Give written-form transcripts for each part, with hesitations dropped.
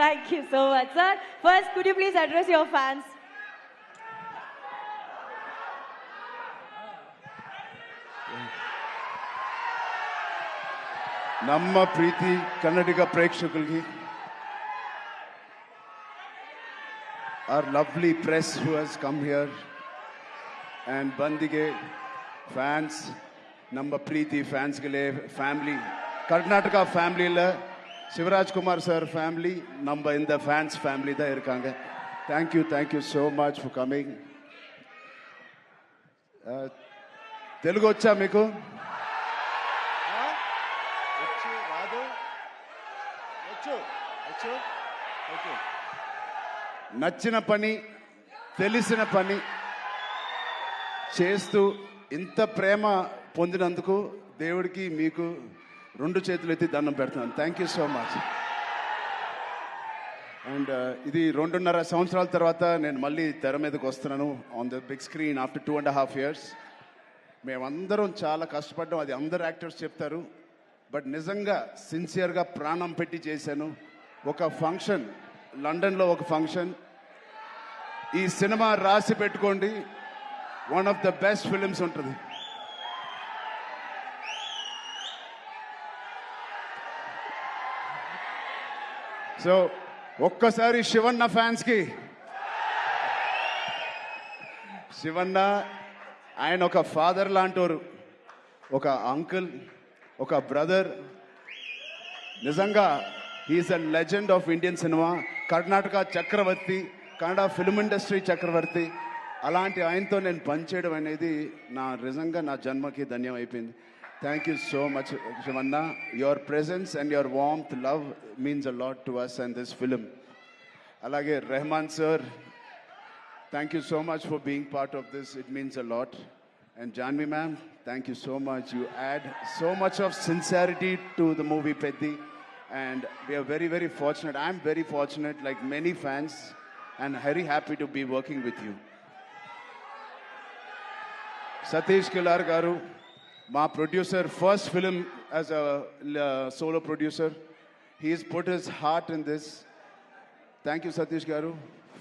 Thank you so much, sir. First, could you please address your fans? ನಮ್ಮ ಪ್ರೀತಿ ಕನ್ನಡಿಗ ಪ್ರೇಕ್ಷಕರಿಗೆ, our lovely press who has come here, and ಬಂದಿಗೆ fans, ನಮ್ಮ ಪ್ರೀತಿ ಫ್ಯಾನ್ಸ್ಗಳೇ, family Karnataka ஃபேமிலியில் Shivarajkumar sir family நம்ம இந்த ஃபேன்ஸ் ஃபேமிலி தான் இருக்காங்க. Thank you so much for coming. Telugu వచ్చా మీకు? నచ్చిన పని, తెలిసిన పని చేస్తూ ఇంత ప్రేమ పొందినందుకు దేవుడికి మీకు రెండు చేతులు ఎత్తి దండం పెడుతున్నాను. Thank you so much. And ఇది 2.5 సంవత్సరాల తర్వాత నేను మళ్ళీ తెర మీదకి వస్తున్నాను on the big screen after 2.5 years. మేమందరం చాలా కష్టపడ్డాం, అది అందరు యాక్టర్స్ చెప్తారు. బట్ నిజంగా సిన్సియర్గా ప్రాణం పెట్టి చేశాను. ఒక ఫంక్షన్, లండన్లో ఒక ఫంక్షన్, ఈ సినిమా రాసి పెట్టుకోండి, one of the best films ఉంటుంది. సో ఒక్కసారి శివన్న ఫ్యాన్స్కి, శివన్న ఆయన ఒక ఫాదర్ లాంటోరు, ఒక అంకుల్, ఒక బ్రదర్. నిజంగా he is a legend of Indian cinema, Karnataka చక్రవర్తి, కన్నడ ఫిల్మ్ ఇండస్ట్రీ చక్రవర్తి. అలాంటి ఆయనతో నేను పనిచేయడం అనేది నిజంగా నా జన్మకి ధన్యం అయిపోయింది. Thank you so much, Shivanna. Your presence and your warmth, love means a lot to us and this film. Alage Rahman sir, thank you so much for being part of this. It means a lot. And Janvi ma'am, thank you so much. You add so much of sincerity to the movie Peddi. And we are very, very fortunate. I'm very fortunate, like many fans, and very happy to be working with you. Satish Kilar garu, my producer, first film as a solo producer. He's put his heart in this. Thank you, Satish Garu,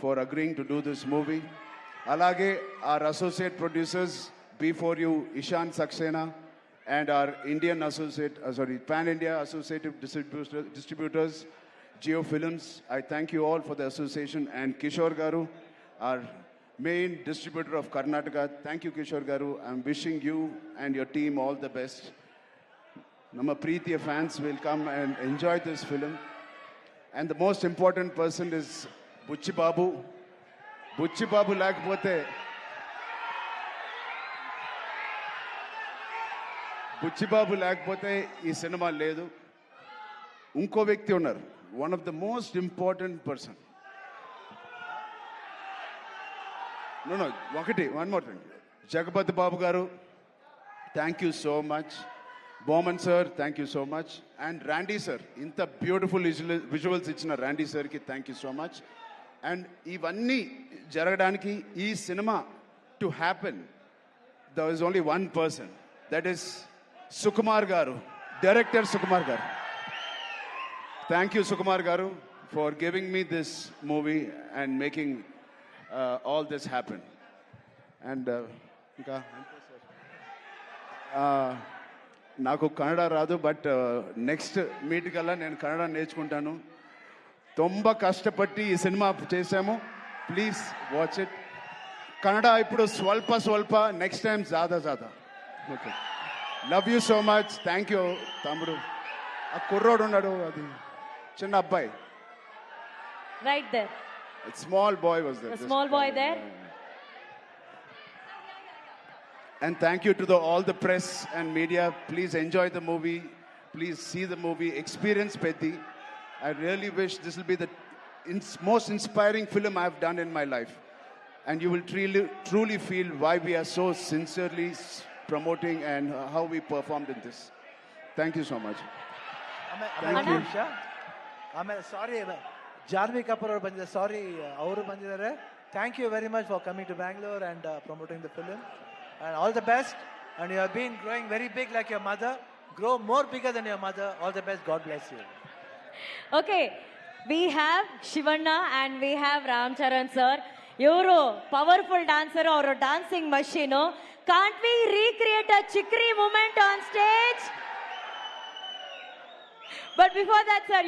for agreeing to do this movie. Alage, our associate producers, before you, Ishan Saxena, and our Indian associate, Pan-India associative distributors, Geo Films. I thank you all for the association. And Kishore Garu, our main distributor of Karnataka. Thank you, Kishore Garu. I'm wishing you and your team all the best. Nama Preetiya fans will come and enjoy this film. And the most important person is Buchi Babu. Buchi Babu lakapothe, Buchi Babu lakapothe ee cinema ledu. Unko vyakti unnaru, one of the most important person. No, one more thing. Jagapati Babu Garu, thank you so much. Bowman sir, thank you so much. And Randy sir, inta beautiful visuals ichina Randy sir ki thank you so much. And ivanni jaragadانiki, ee cinema to happen, there is only one person. That is Sukumar Garu, director Sukumar Garu. Thank you, Sukumar Garu, for giving me this movie and making all this happen. And నాకు కన్నడ రాదు, but next meet కల్లా నేను కన్నడ నేర్చుకుంటాను. ತುಂಬ కష్టపట్టి ఈ cinema చేశాము. Please watch it. Kannada ఇప్పుడు స్వల్ప, నెక్స్ట్ టైం జాదా. Okay, love you so much. Thank you తమ్ముడు. ఆ కుర్రోడు ఉన్నాడు, అది చిన్న అబ్బాయి. Right there. A small boy was there. A small boy there. And thank you to all the press and media. Please enjoy the movie. Please see the movie. Experience Peddi. I really wish this will be the most inspiring film I've done in my life. And you will truly feel why we are so sincerely promoting and how we performed in this. Thank you so much. Thank you. Sorry. Janvi Kapoor ಅವರು ಬಂದಿದ್ದಾರೆ. Sorry, ಅವರು ಬಂದಿದ್ದಾರೆ. Thank you very much for coming to Bangalore and promoting the film. And all the best. And you have been growing very big like your mother. Grow more bigger than your mother. All the best. God bless you. Okay. we have Shivanna and we have Ram Charan sir. Euro powerful dancer or a dancing machine. Can't we recreate a chikri moment on stage? But before that, sir,